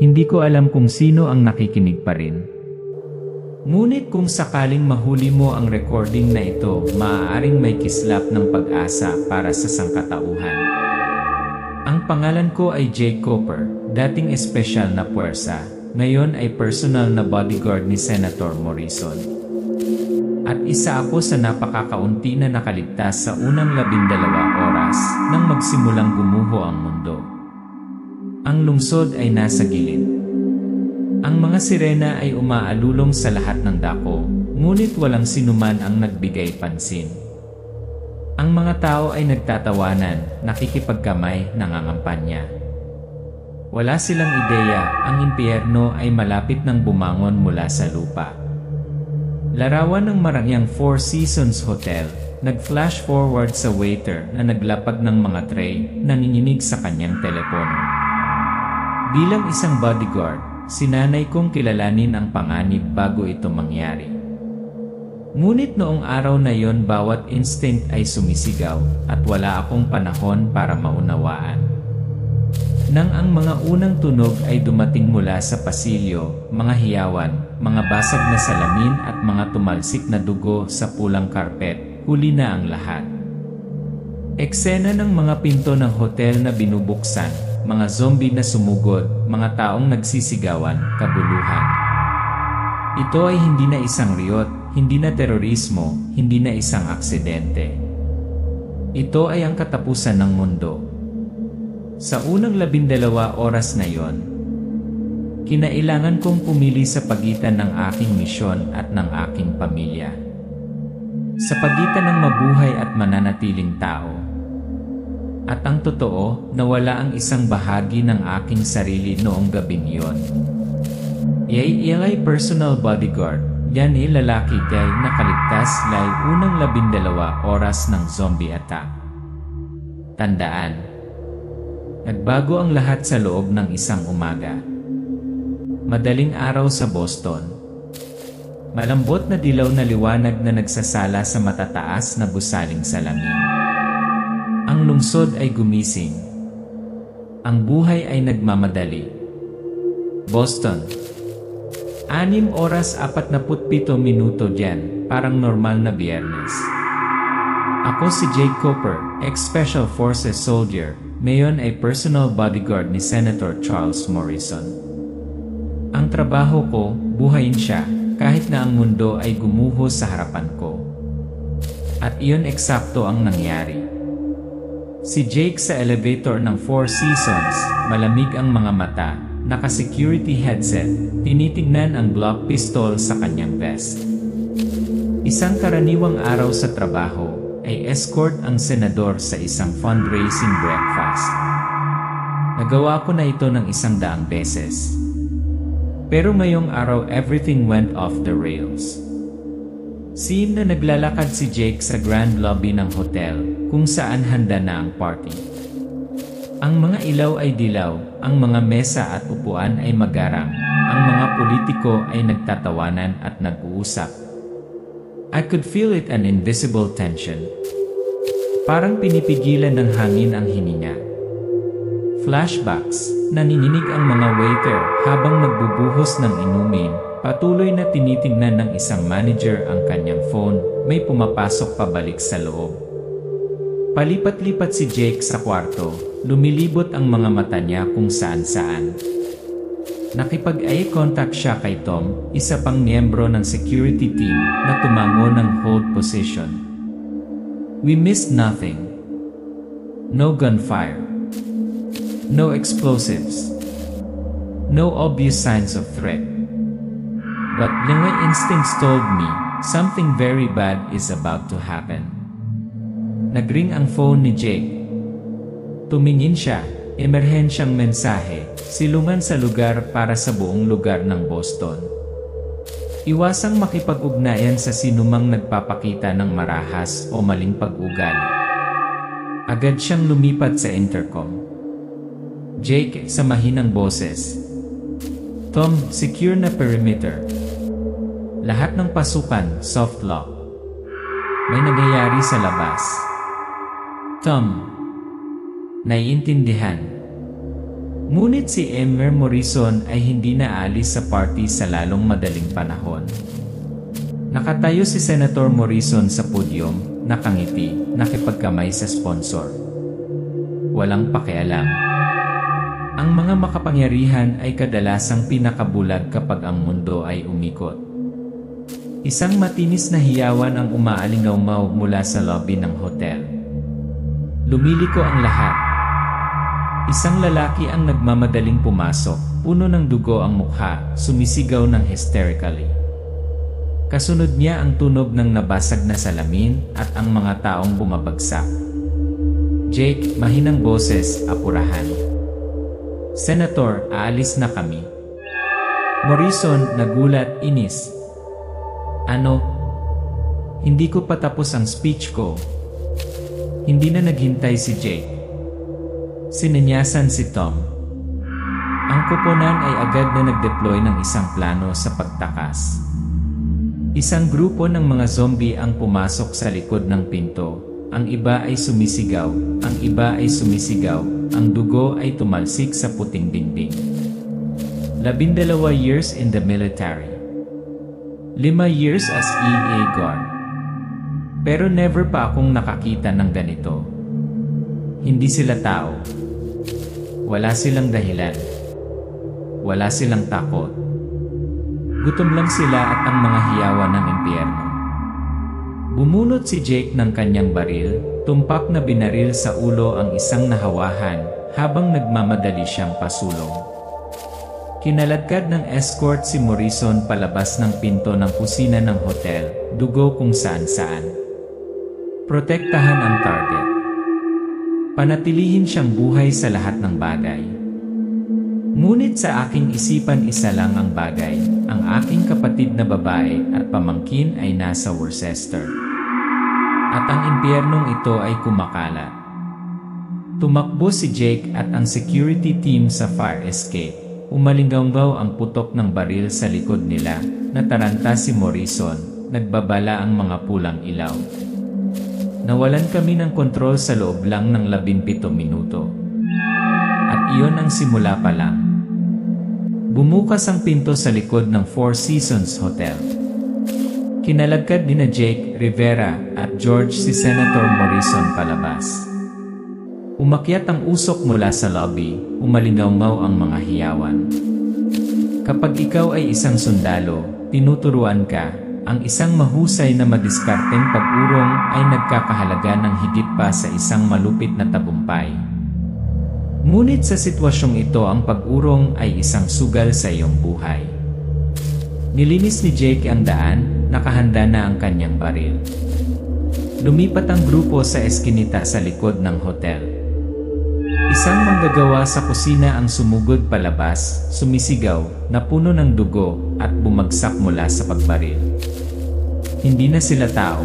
Hindi ko alam kung sino ang nakikinig pa rin. Ngunit kung sakaling mahuli mo ang recording na ito, maaaring may kislap ng pag-asa para sa sangkatauhan. Ang pangalan ko ay Jake Cooper, dating espesyal na puwersa, ngayon ay personal na bodyguard ni Senator Morrison. At isa ako sa napakakaunti na nakaligtas sa unang 12 oras nang magsimulang gumuho ang mundo. Ang lungsod ay nasa gilid. Ang mga sirena ay umaalulong sa lahat ng dako, ngunit walang sinuman ang nagbigay pansin. Ang mga tao ay nagtatawanan, nakikipagkamay, nangangampanya. Wala silang ideya, ang impyerno ay malapit nang bumangon mula sa lupa. Larawan ng marangyang Four Seasons Hotel, nag-flash forward sa waiter na naglapag ng mga tray, nanginginig sa kanyang telepono. Bilang isang bodyguard, sinanay kong kilalanin ang panganib bago ito mangyari. Ngunit noong araw na yon bawat instinct ay sumisigaw at wala akong panahon para maunawaan. Nang ang mga unang tunog ay dumating mula sa pasilyo, mga hiyawan, mga basag na salamin at mga tumalsik na dugo sa pulang karpet, huli na ang lahat. Eksena ng mga pinto ng hotel na binubuksan, mga zombie na sumugod, mga taong nagsisigawan, kabuluhan. Ito ay hindi na isang riyot, hindi na terorismo, hindi na isang aksidente. Ito ay ang katapusan ng mundo. Sa unang 12 oras na yon, kinailangan kong pumili sa pagitan ng aking misyon at ng aking pamilya. Sa pagitan ng mabuhay at mananatiling tao. At ang totoo, nawala ang isang bahagi ng aking sarili noong gabing yon. Ilay personal bodyguard, yan lalaki gay nakaligtas lay unang 12 oras ng zombie attack. Tandaan, nagbago ang lahat sa loob ng isang umaga. Madaling araw sa Boston. Malambot na dilaw na liwanag na nagsasala sa matataas na gusaling salamin. Ang lungsod ay gumising. Ang buhay ay nagmamadali. Boston. 6 oras 47 minuto diyan, parang normal na Biyernes. Ako si Jake Cooper, ex-Special Forces soldier, ngayon ay personal bodyguard ni Senator Charles Morrison. Ang trabaho ko, buhayin siya, kahit na ang mundo ay gumuho sa harapan ko. At iyon eksakto ang nangyari. Si Jake sa elevator ng Four Seasons, malamig ang mga mata, naka-security headset, tinitignan ang Glock pistol sa kanyang vest. Isang karaniwang araw sa trabaho, ay escort ang senador sa isang fundraising breakfast. Nagawa ko na ito ng 100 beses. Pero ngayong araw everything went off the rails. Scene na naglalakad si Jake sa grand lobby ng hotel, kung saan handa na ang party. Ang mga ilaw ay dilaw, ang mga mesa at upuan ay magarang, ang mga politiko ay nagtatawanan at nag-uusap. I could feel it, an invisible tension. Parang pinipigilan ng hangin ang hininga. Flashbacks, nanininig ang mga waiter habang nagbubuhos ng inumin. Patuloy na tinitingnan ng isang manager ang kanyang phone, may pumapasok pabalik sa loob. Palipat-lipat si Jake sa kwarto, lumilibot ang mga mata niya kung saan-saan. Nakipag-eye contact siya kay Tom, isa pang miyembro ng security team na tumango ng hold position. We missed nothing. No gunfire. No explosives. No obvious signs of threat. But my instincts told me, something very bad is about to happen. Nagring ang phone ni Jake. Tumingin siya, emerhensyang mensahe, siluman sa lugar para sa buong lugar ng Boston. Iwasang makipag-ugnayan sa sinumang nagpapakita ng marahas o maling pag-ugali. Agad siyang lumipat sa intercom. Jake, sa mahinang boses. Tom, secure na perimeter. Lahat ng pasukan, soft lock. May nangyayari sa labas. Tom, naiintindihan. Ngunit si Emmer Morrison ay hindi naalis sa party sa lalong madaling panahon. Nakatayo si Senator Morrison sa podyum, nakangiti, nakipagkamay sa sponsor. Walang pakialam. Ang mga makapangyarihan ay kadalasang pinakabulag kapag ang mundo ay umikot. Isang matinis na hiyawan ang umaalingaw-maw mula sa lobby ng hotel. Lumiliko ang lahat. Isang lalaki ang nagmamadaling pumasok, puno ng dugo ang mukha, sumisigaw ng hysterically. Kasunod niya ang tunog ng nabasag na salamin at ang mga taong bumabagsak. "Jake," mahinang boses, "apurahan. Senator, aalis na kami." Morrison, nagulat, inis. "Ano? Hindi ko pa tapos ang speech ko." Hindi na naghintay si Jake. Sinanyasan si Tom. Ang koponan ay agad na nag-deploy ng isang plano sa pagtakas. Isang grupo ng mga zombie ang pumasok sa likod ng pinto. Ang iba ay sumisigaw, ang iba ay sumisigaw, ang dugo ay tumalsik sa puting dingding. 12 years in the military. 5 years as EA guard. Pero never pa akong nakakita ng ganito. Hindi sila tao. Wala silang dahilan. Wala silang takot. Gutom lang sila at ang mga hiyawan ng impyerno. Bumunot si Jake ng kanyang baril, tumpak na binaril sa ulo ang isang nahawahan habang nagmamadali siyang pasulong. Kinaladkad ng escort si Morrison palabas ng pinto ng kusina ng hotel, dugo kung saan-saan. Protektahan ang target. Panatilihin siyang buhay sa lahat ng bagay. Ngunit sa aking isipan isa lang ang bagay, ang aking kapatid na babae at pamangkin ay nasa Worcester. At ang impyernong ito ay kumakalat. Tumakbo si Jake at ang security team sa fire escape. Umalinggaw ang putok ng baril sa likod nila, nataranta si Morrison, nagbabala ang mga pulang ilaw. Nawalan kami ng kontrol sa loob lang ng 17 minuto. At iyon ang simula pa lang. Bumukas ang pinto sa likod ng Four Seasons Hotel. Kinalagkad ni Jake Rivera at George si Senator Morrison palabas. Umakyat ang usok mula sa lobby, umalingaw-ngaw ang mga hiyawan. Kapag ikaw ay isang sundalo, tinuturuan ka, ang isang mahusay na madiskarteng pag-urong ay nagkakahalaga ng higit pa sa isang malupit na tagumpay. Ngunit sa sitwasyong ito ang pag-urong ay isang sugal sa iyong buhay. Nilinis ni Jake ang daan, nakahanda na ang kanyang baril. Lumipat ang grupo sa eskinita sa likod ng hotel. Isang manggagawa sa kusina ang sumugod palabas, sumisigaw, na puno ng dugo at bumagsak mula sa pagbaril. Hindi na sila tao.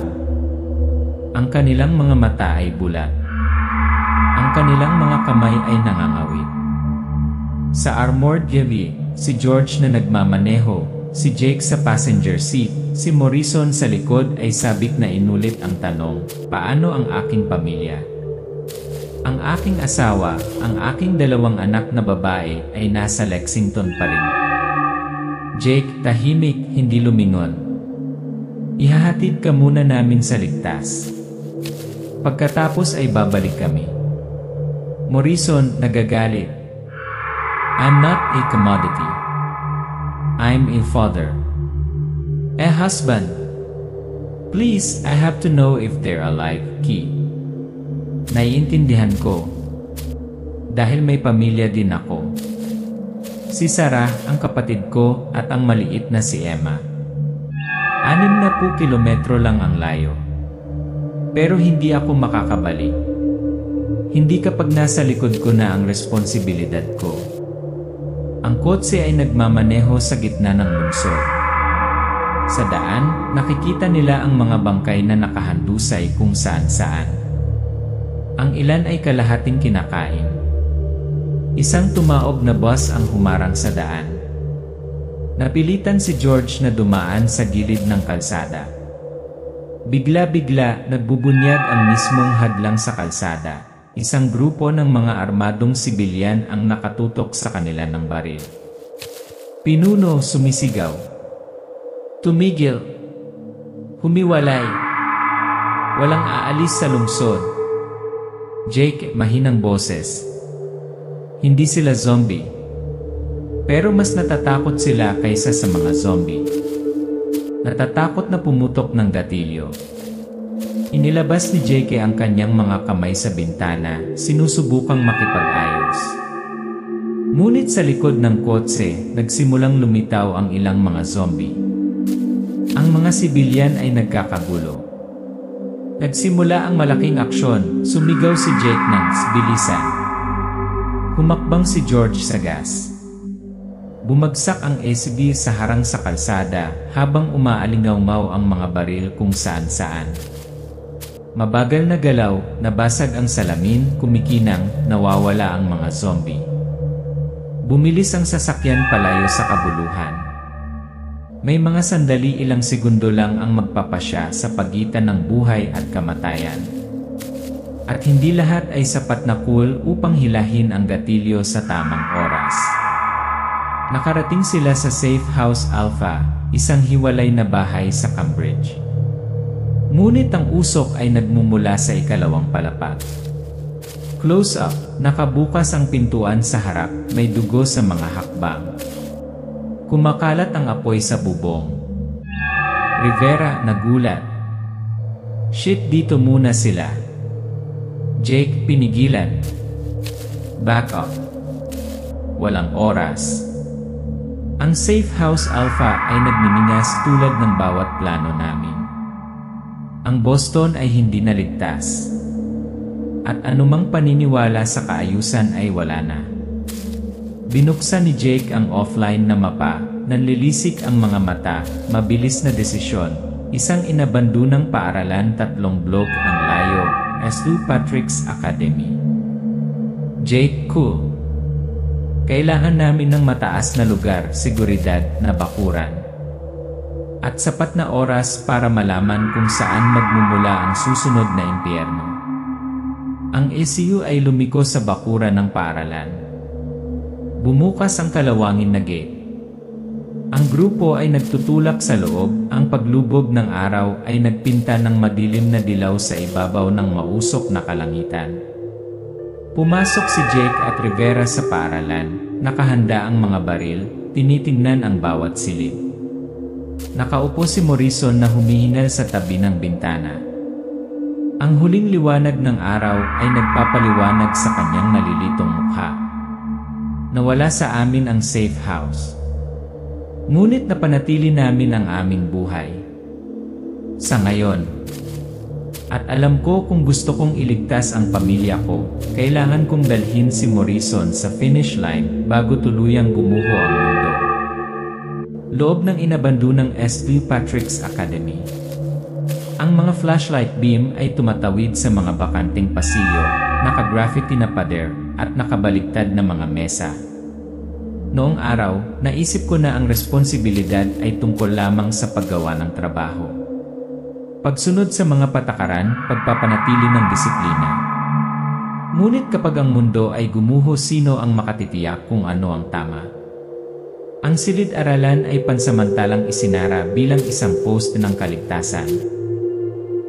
Ang kanilang mga mata ay bulat. Ang kanilang mga kamay ay nangangawit. Sa armored Chevy, si George na nagmamaneho, si Jake sa passenger seat, si Morrison sa likod ay sabik na inulit ang tanong, paano ang aking pamilya? Ang aking asawa, ang aking 2 anak na babae ay nasa Lexington pa rin. Jake, tahimik, hindi lumingon. Ihahatid ka muna namin sa ligtas. Pagkatapos ay babalik kami. Morrison, nagagalit. I'm not a commodity. I'm a father. A husband. Please, I have to know if they're alive, Key. Naiintindihan ko. Dahil may pamilya din ako. Si Sarah, ang kapatid ko, at ang maliit na si Emma. 60 kilometro lang ang layo. Pero hindi ako makakabalik. Hindi kapag nasa likod ko na ang responsibilidad ko. Ang kotse ay nagmamaneho sa gitna ng lungsod. Sa daan, nakikita nila ang mga bangkay na nakahandusay kung saan-saan. Ang ilan ay kalahating kinakain. Isang tumaob na bus ang humarang sa daan. Napilitan si George na dumaan sa gilid ng kalsada. Bigla-bigla, nagbubunyag ang mismong hadlang sa kalsada. Isang grupo ng mga armadong sibilyan ang nakatutok sa kanila ng baril. Pinuno sumisigaw. Tumigil! Humiwalay! Walang aalis sa lungsod. Jake, mahinang boses. Hindi sila zombie. Pero mas natatakot sila kaysa sa mga zombie. Natatakot na pumutok ng gatilyo. Inilabas ni Jake ang kanyang mga kamay sa bintana, sinusubukang makipag-ayos. Ngunit sa likod ng kotse, nagsimulang lumitaw ang ilang mga zombie. Ang mga sibilyan ay nagkakagulo. Nagsimula ang malaking aksyon, sumigaw si Jake ng bilisan. Humakbang si George sa gas. Bumagsak ang SUV sa harang sa kalsada habang umaalingaw-ngaw ang mga baril kung saan-saan. Mabagal na galaw, nabasag ang salamin, kumikinang, nawawala ang mga zombie. Bumilis ang sasakyan palayo sa kabuluhan. May mga sandali, ilang segundo lang ang magpapasya sa pagitan ng buhay at kamatayan. At hindi lahat ay sapat na cool upang hilahin ang gatilyo sa tamang oras. Nakarating sila sa Safe House Alpha, isang hiwalay na bahay sa Cambridge. Ngunit ang usok ay nagmumula sa ikalawang palapag. Close up, nakabukas ang pintuan sa harap, may dugo sa mga hakbang. Kumakalat ang apoy sa bubong. Rivera nagulat. Shit, dito muna sila. Jake, pinigilan. Back up. Walang oras. Ang Safe House Alpha ay nagniningas tulad ng bawat plano namin. Ang Boston ay hindi naligtas. At anumang paniniwala sa kaayusan ay wala na. Binuksan ni Jake ang offline na mapa, nanlilisik ang mga mata, mabilis na desisyon, isang inabandunang paaralan 3 blok ang layo, St. Patrick's Academy. Jake, cool. Kailangan namin ng mataas na lugar, seguridad na bakuran. At sapat na oras para malaman kung saan magmumula ang susunod na impyerno. Ang SU ay lumiko sa bakuran ng paaralan. Bumukas ang kalawangin na gate. Ang grupo ay nagtutulak sa loob, ang paglubog ng araw ay nagpinta ng madilim na dilaw sa ibabaw ng mausok na kalangitan. Pumasok si Jake at Rivera sa paaralan, nakahanda ang mga baril, tinitingnan ang bawat silid. Nakaupo si Morrison na humihingal sa tabi ng bintana. Ang huling liwanag ng araw ay nagpapaliwanag sa kanyang nalilitong mukha. Nawala sa amin ang safe house. Ngunit napanatili namin ang aming buhay. Sa ngayon. At alam ko kung gusto kong iligtas ang pamilya ko, kailangan kong dalhin si Morrison sa finish line bago tuluyang gumuho ang mundo. Loob ng inabandunang St. Patrick's Academy. Ang mga flashlight beam ay tumatawid sa mga bakanting pasilyo, naka-graffiti na pader, at nakabaligtad na mga mesa. Noong araw, naisip ko na ang responsibilidad ay tungkol lamang sa paggawa ng trabaho. Pagsunod sa mga patakaran, pagpapanatili ng disiplina. Ngunit kapag ang mundo ay gumuho, sino ang makatitiyak kung ano ang tama? Ang silid-aralan ay pansamantalang isinara bilang isang post ng kaligtasan.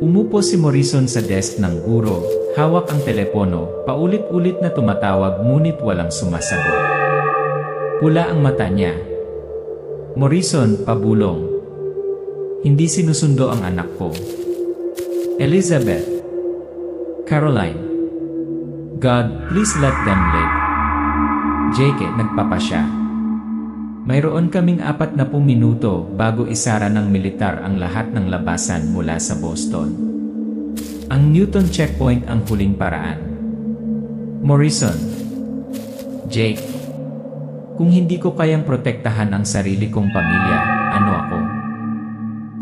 Umupo si Morrison sa desk ng guro, hawak ang telepono, paulit-ulit na tumatawag ngunit walang sumasagot. Pula ang mata niya. Morrison, pabulong. Hindi sinusundo ang anak ko. Elizabeth. Caroline. God, please let them live. Jake, nagpapasya. Mayroon kaming 40 minuto bago isara ng militar ang lahat ng labasan mula sa Boston. Ang Newton checkpoint ang huling paraan. Morrison. Jake. Kung hindi ko kayang protektahan ang sarili kong pamilya, ano ako?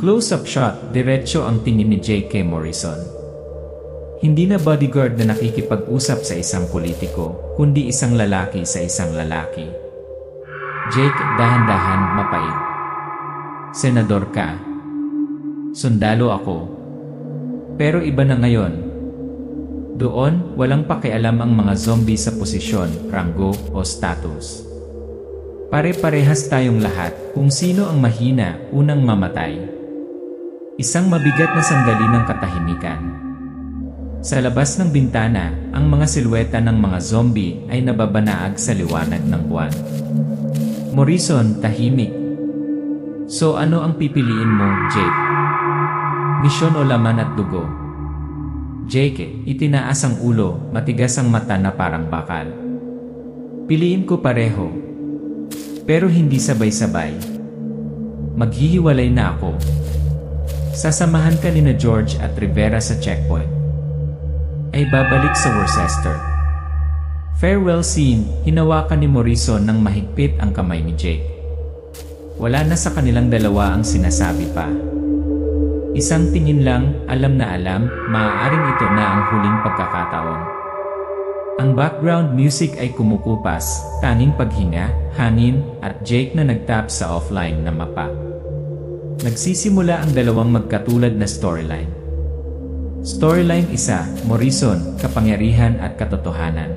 Close-up shot, diretso ang tingin ni Jake kay Morrison. Hindi na bodyguard na nakikipag-usap sa isang politiko, kundi isang lalaki sa isang lalaki. Jake, dahan-dahan, mapait. Senador ka. Sundalo ako. Pero iba na ngayon. Doon, walang pakialam ang mga zombie sa posisyon, ranggo, o status. Pare-parehas tayong lahat kung sino ang mahina, unang mamatay. Isang mabigat na sandali ng katahimikan. Sa labas ng bintana, ang mga silweta ng mga zombie ay nababanaag sa liwanag ng buwan. Morrison, tahimik. So ano ang pipiliin mo, Jake? Misyon o laman at dugo? Jake, itinaas ang ulo, matigas ang mata na parang bakal. Piliin ko pareho. Pero hindi sabay-sabay. Maghihiwalay na ako. Sasamahan ka ni George at Rivera sa checkpoint. Ay babalik sa Worcester. Farewell scene, hinawakan ni Morrison ng mahigpit ang kamay ni Jake. Wala na sa kanilang dalawa ang sinasabi pa. Isang tingin lang, alam na alam, maaaring ito na ang huling pagkakataon. Ang background music ay kumukupas, tanging paghinga, hangin, at Jake na nagtap sa offline na mapa. Nagsisimula ang dalawang magkatulad na storyline. Storyline 1, Morrison, kapangyarihan at katotohanan.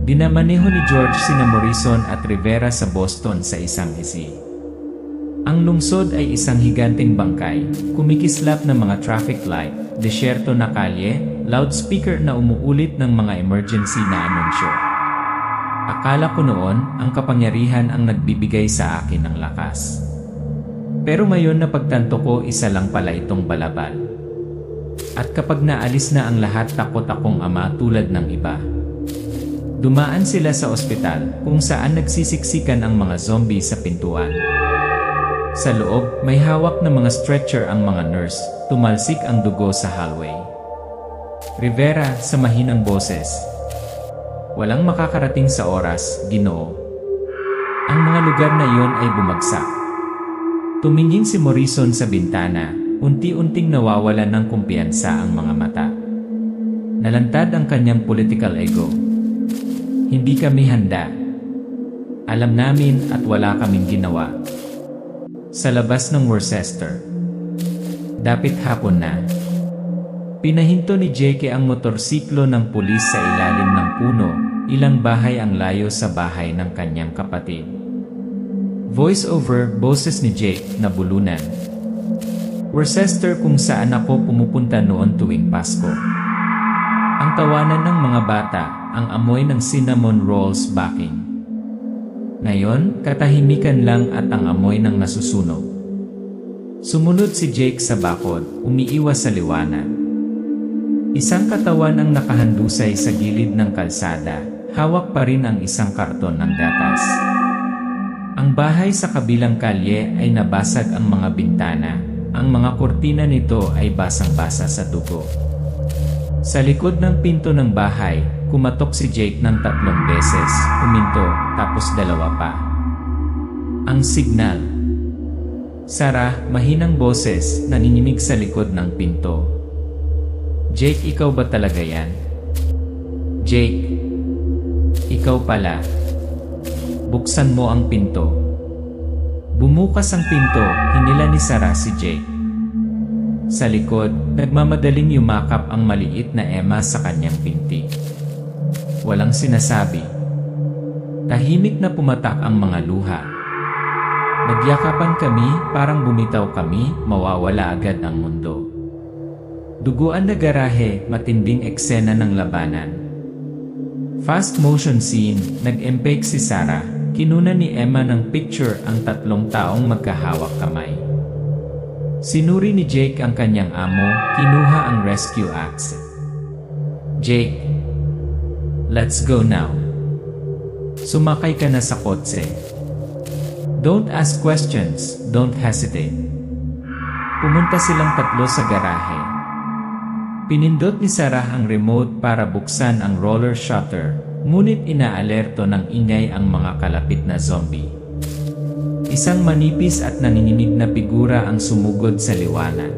Dinamaneho ni George sina Morrison at Rivera sa Boston sa isang isi. Ang lungsod ay isang higanteng bangkay, kumikislap ng mga traffic light, desyerto na kalye, loudspeaker na umuulit ng mga emergency na anunsyo. Akala ko noon, ang kapangyarihan ang nagbibigay sa akin ng lakas. Pero ngayon napagtanto ko isa lang pala itong balabal. At kapag naalis na ang lahat, takot akong ama tulad ng iba. Dumaan sila sa ospital kung saan nagsisiksikan ang mga zombie sa pintuan. Sa loob, may hawak na mga stretcher ang mga nurse, tumalsik ang dugo sa hallway. Rivera, sa mahinang boses. Walang makakarating sa oras, Ginoo. Ang mga lugar na iyon ay bumagsak. Tumingin si Morrison sa bintana, unti-unting nawawalan ng kumpiyansa ang mga mata. Nalantad ang kanyang political ego. Hindi kami handa. Alam namin at wala kaming ginawa. Sa labas ng Worcester. Dapit hapon na. Pinahinto ni Jake ang motorsiklo ng pulis sa ilalim ng puno, ilang bahay ang layo sa bahay ng kanyang kapatid. Voice over, boses ni Jake na bulunan. Worcester kung saan ako pumupunta noon tuwing Pasko. Ang tawanan ng mga bata, ang amoy ng cinnamon rolls baking. Ngayon, katahimikan lang at ang amoy ng nasusunog. Sumunod si Jake sa bakod, umiiwas sa liwanag. Isang katawan ang nakahandusay sa gilid ng kalsada, hawak pa rin ang isang karton ng gatas. Ang bahay sa kabilang kalye ay nabasag ang mga bintana, ang mga kurtina nito ay basang-basa sa dugo. Sa likod ng pinto ng bahay, kumatok si Jake ng 3 beses, huminto, tapos 2 pa. Ang signal. Sarah, mahinang boses, naninimig sa likod ng pinto. Jake, ikaw ba talaga yan? Jake, ikaw pala. Buksan mo ang pinto. Bumukas ang pinto, hinila ni Sarah si Jake. Sa likod, nagmamadaling yumakap ang maliit na Emma sa kanyang binti. Walang sinasabi. Tahimik na pumatak ang mga luha. Nagyakapan kami, parang bumitaw kami, mawawala agad ang mundo. Duguan na garahe, matinding eksena ng labanan. Fast motion scene, nag-empake si Sarah, kinuna ni Emma ng picture ang 3 taong magkahawak kamay. Sinuri ni Jake ang kanyang amo, kinuha ang rescue axe. Jake, let's go now. Sumakay ka na sa kotse. Don't ask questions, don't hesitate. Pumunta silang 3 sa garahe. Pinindot ni Sarah ang remote para buksan ang roller shutter, ngunit inaalerto ng ingay ang mga kalapit na zombie. Isang manipis at naninimig na figura ang sumugod sa liwanag.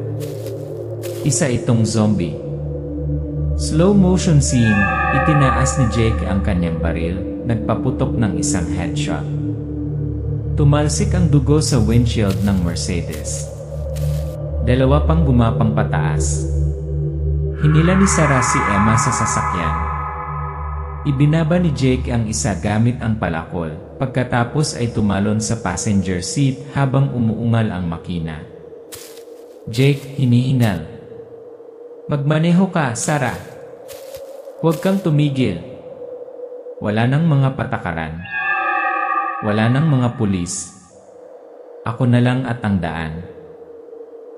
Isa itong zombie. Slow motion scene, itinaas ni Jake ang kanyang baril, nagpaputok ng isang headshot. Tumalsik ang dugo sa windshield ng Mercedes. 2 pang gumapang pataas. Hinila ni Sarah si Emma sa sasakyan. Ibinaba ni Jake ang isa gamit ang palakol, pagkatapos ay tumalon sa passenger seat habang umuungal ang makina. Jake, hinihingal. Magmaneho ka, Sarah. Huwag kang tumigil. Wala nang mga patakaran. Wala nang mga pulis. Ako na lang at ang daan.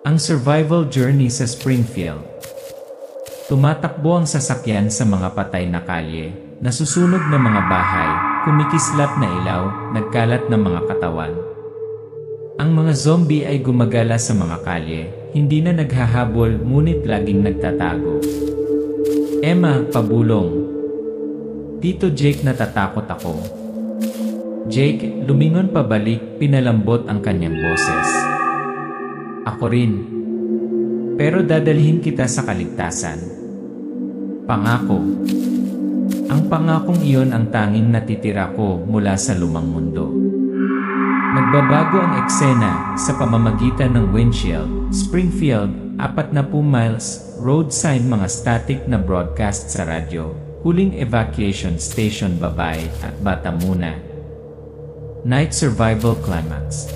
Ang survival journey sa Springfield. Tumatakbo ang sasakyan sa mga patay na kalye, nasusunog na mga bahay, kumikislap na ilaw, nagkalat na mga katawan. Ang mga zombie ay gumagala sa mga kalye, hindi na naghahabol ngunit laging nagtatago. Emma, pabulong. Tito Jake, natatakot ako. Jake, lumingon pabalik, pinalambot ang kanyang boses. Ako rin. Pero dadalhin kita sa kaligtasan. Pangako. Ang pangakong iyon ang tanging natitira ko mula sa lumang mundo. Nagbabago ang eksena sa pamamagitan ng windshield, Springfield, 40 miles, road sign, mga static na broadcast sa radyo, huling evacuation station, babae at bata muna. Night survival climax.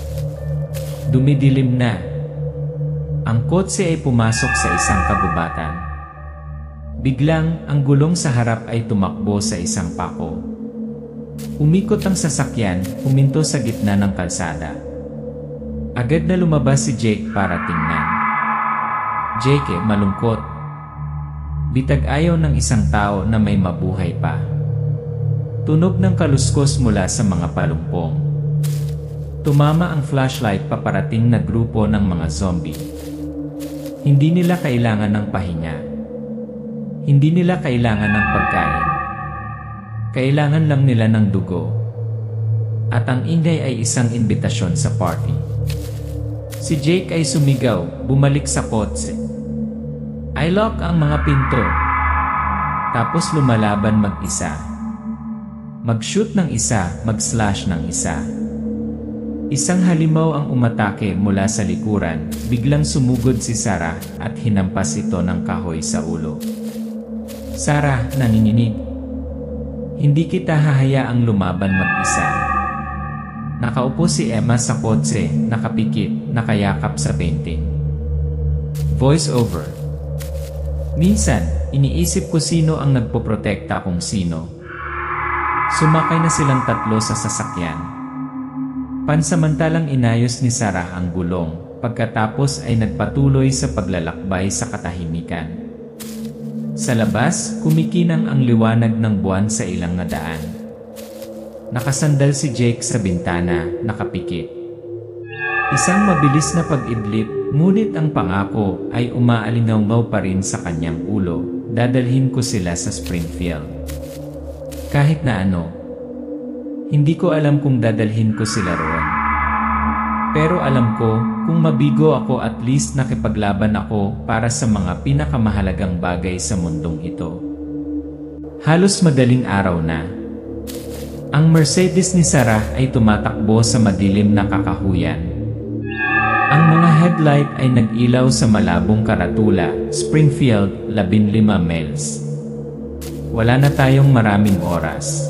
Dumidilim na. Ang kotse ay pumasok sa isang kagubatan. Biglang, ang gulong sa harap ay tumakbo sa isang pako. Umikot ang sasakyan, huminto sa gitna ng kalsada. Agad na lumabas si Jake para tingnan. Jake, malungkot. Bitag ayaw ng isang tao na may mabuhay pa. Tunog ng kaluskos mula sa mga palumpong. Tumama ang flashlight paparating na grupo ng mga zombie. Hindi nila kailangan ng pahinga. Hindi nila kailangan ng pagkain. Kailangan lang nila ng dugo. At ang ingay ay isang imbitasyon sa party. Si Jake ay sumigaw, bumalik sa kotse. I lock ang mga pinto. Tapos lumalaban mag-isa. Mag-shoot ng isa, mag-slash ng isa. Isang halimaw ang umatake mula sa likuran, biglang sumugod si Sarah at hinampas ito ng kahoy sa ulo. Sarah, nanginginig. Hindi kita hahayaang lumaban mag-isa. Nakaupo si Emma sa kotse, nakapikit, nakayakap sa painting. Voice over. Minsan, iniisip ko sino ang nagpoprotekta kung sino. Sumakay na silang tatlo sa sasakyan. Pansamantalang inayos ni Sarah ang gulong, pagkatapos ay nagpatuloy sa paglalakbay sa katahimikan. Sa labas, kumikinang ang liwanag ng buwan sa ilang na daan. Nakasandal si Jake sa bintana, nakapikit. Isang mabilis na pag-idlip, ngunit ang pangako ay umaalingaw pa rin sa kanyang ulo, dadalhin ko sila sa Springfield. Kahit na ano. Hindi ko alam kung dadalhin ko sila roon. Pero alam ko, kung mabigo ako at least nakipaglaban ako para sa mga pinakamahalagang bagay sa mundong ito. Halos madaling araw na. Ang Mercedes ni Sarah ay tumatakbo sa madilim na kakahuyan. Ang mga headlight ay nag-ilaw sa malabong karatula, Springfield, 15 miles. Wala na tayong maraming oras.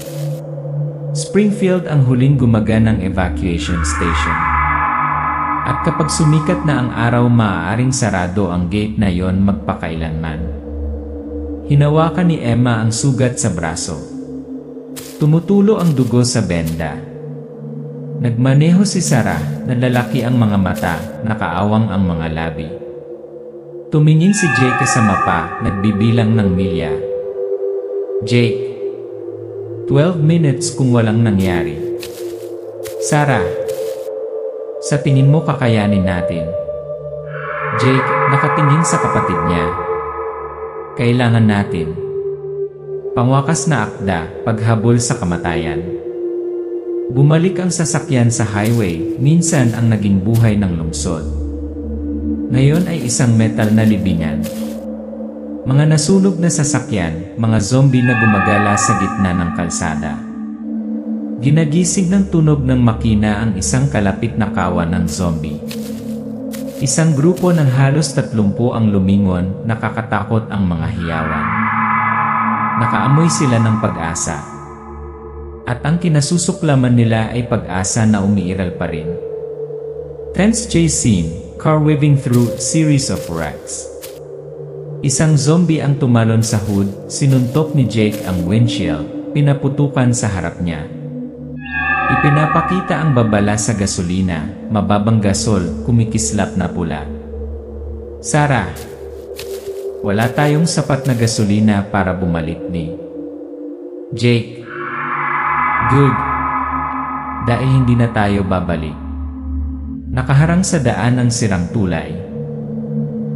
Springfield ang huling gumaganang evacuation station. At kapag sumikat na ang araw, maaaring sarado ang gate na yon magpakailanman. Hinawakan ni Emma ang sugat sa braso. Tumutulo ang dugo sa benda. Nagmaneho si Sarah, nalalaki ang mga mata, nakaawang ang mga labi. Tumingin si Jake sa mapa, nagbibilang ng milya. Jake, 12 minutes kung walang nangyari. Sarah, sa tingin mo kakayanin natin? Jake, nakatingin sa kapatid niya. Kailangan natin. Pangwakas na akda, paghabol sa kamatayan. Bumalik ang sasakyan sa highway, minsan ang naging buhay ng lungsod. Ngayon ay isang metal na libingan. Mga nasunog na sasakyan, mga zombie na gumagala sa gitna ng kalsada. Ginagising ng tunog ng makina ang isang kalapit na kawan ng zombie. Isang grupo ng halos 30 ang lumingon, nakakatakot ang mga hiyawan. Nakaamoy sila ng pag-asa. At ang kinasusuklaman nila ay pag-asa na umiiral pa rin. Tense chase scene, car weaving through series of wrecks. Isang zombie ang tumalon sa hood, sinuntok ni Jake ang windshield, pinaputukan sa harap niya. Ipinapakita ang babala sa gasolina, mababang gasol, kumikislap na pula. Sarah, wala tayong sapat na gasolina para bumalik ni Jake. Good. Dahil hindi na tayo babalik. Nakaharang sa daan ang sirang tulay.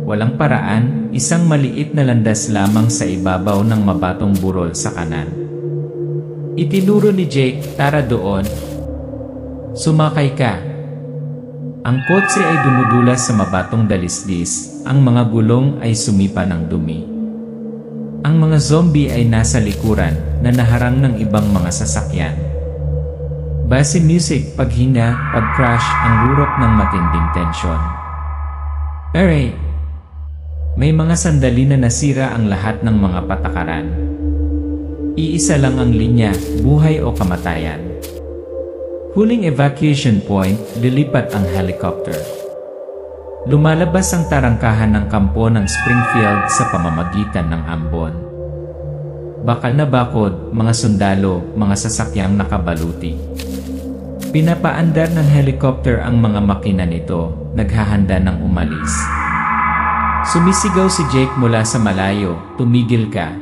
Walang paraan, isang maliit na landas lamang sa ibabaw ng mabatong burol sa kanan. Itinuro ni Jake, tara doon. Sumakay ka. Ang kotse ay dumudulas sa mabatong dalisdis, ang mga gulong ay sumipa ng dumi. Ang mga zombie ay nasa likuran, na naharang ng ibang mga sasakyan. Base music, paghinga, pag-crash, ang rurok ng matinding tensyon. Pero may mga sandali na nasira ang lahat ng mga patakaran. Iisa lang ang linya, buhay o kamatayan. Huling evacuation point, lilipat ang helicopter. Lumalabas ang tarangkahan ng kampo ng Springfield sa pamamagitan ng ambon. Bakal na bakod, mga sundalo, mga sasakyang nakabaluti. Pinapaandar ng helicopter ang mga makina nito, naghahanda ng umalis. Sumisigaw si Jake mula sa malayo, tumigil ka.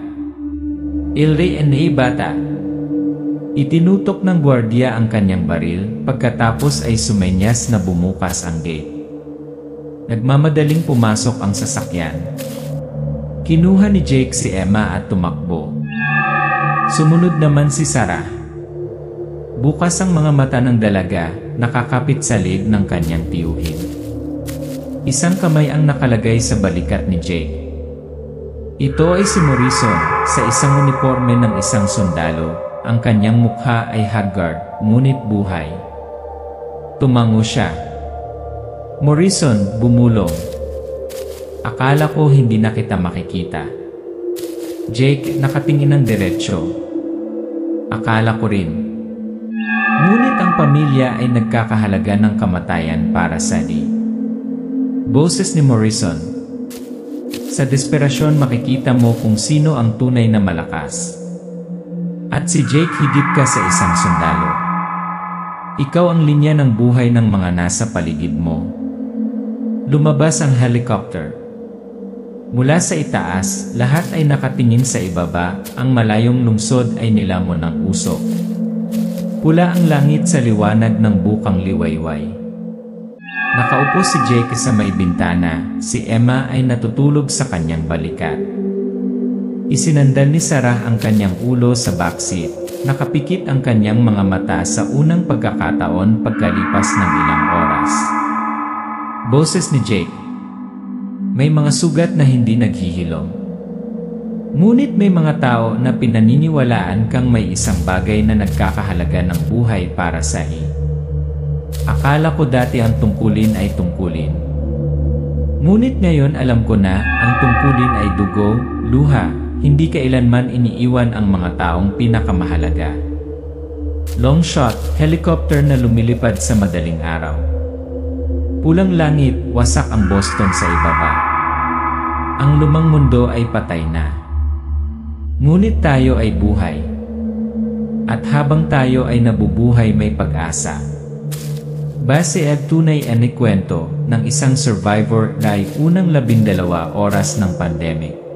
Ilre bata. Itinutok ng gwardiya ang kanyang baril, pagkatapos ay sumenyas na bumukas ang gate. Nagmamadaling pumasok ang sasakyan. Kinuha ni Jake si Emma at tumakbo. Sumunod naman si Sarah. Bukas ang mga mata ng dalaga, nakakapit sa leg ng kanyang tiyuhin. Isang kamay ang nakalagay sa balikat ni Jake. Ito ay si Morrison, sa isang uniforme ng isang sundalo. Ang kanyang mukha ay haggard, ngunit buhay. Tumango siya. Morrison, bumulong. Akala ko hindi na kita makikita. Jake, nakatingin ng diretsyo. Akala ko rin. Ngunit ang pamilya ay nagkakahalaga ng kamatayan para sa di. Boses ni Morrison. Sa desperasyon makikita mo kung sino ang tunay na malakas. At si Jake higit ka sa isang sundalo. Ikaw ang linya ng buhay ng mga nasa paligid mo. Lumabas ang helicopter. Mula sa itaas, lahat ay nakatingin sa ibaba, ang malayong lungsod ay nilamon ng usok. Pula ang langit sa liwanag ng bukang liwayway. Nakaupo si Jake sa may bintana, si Emma ay natutulog sa kanyang balikat. Isinandal ni Sarah ang kanyang ulo sa backseat, nakapikit ang kanyang mga mata sa unang pagkakataon pagkalipas ng ilang oras. Boses ni Jake. May mga sugat na hindi naghihilom. Ngunit may mga tao na pinaniniwalaan kang may isang bagay na nagkakahalaga ng buhay para sa iyo. Akala ko dati ang tungkulin ay tungkulin. Ngunit ngayon alam ko na ang tungkulin ay dugo, luha, hindi kailanman iniiwan ang mga taong pinakamahalaga. Long shot, helicopter na lumilipad sa madaling araw. Pulang langit, wasak ang Boston sa ibaba. Ang lumang mundo ay patay na. Ngunit tayo ay buhay. At habang tayo ay nabubuhay may pag-asa. Base at tunay anikwento ng isang survivor na ay unang 12 oras ng pandemic.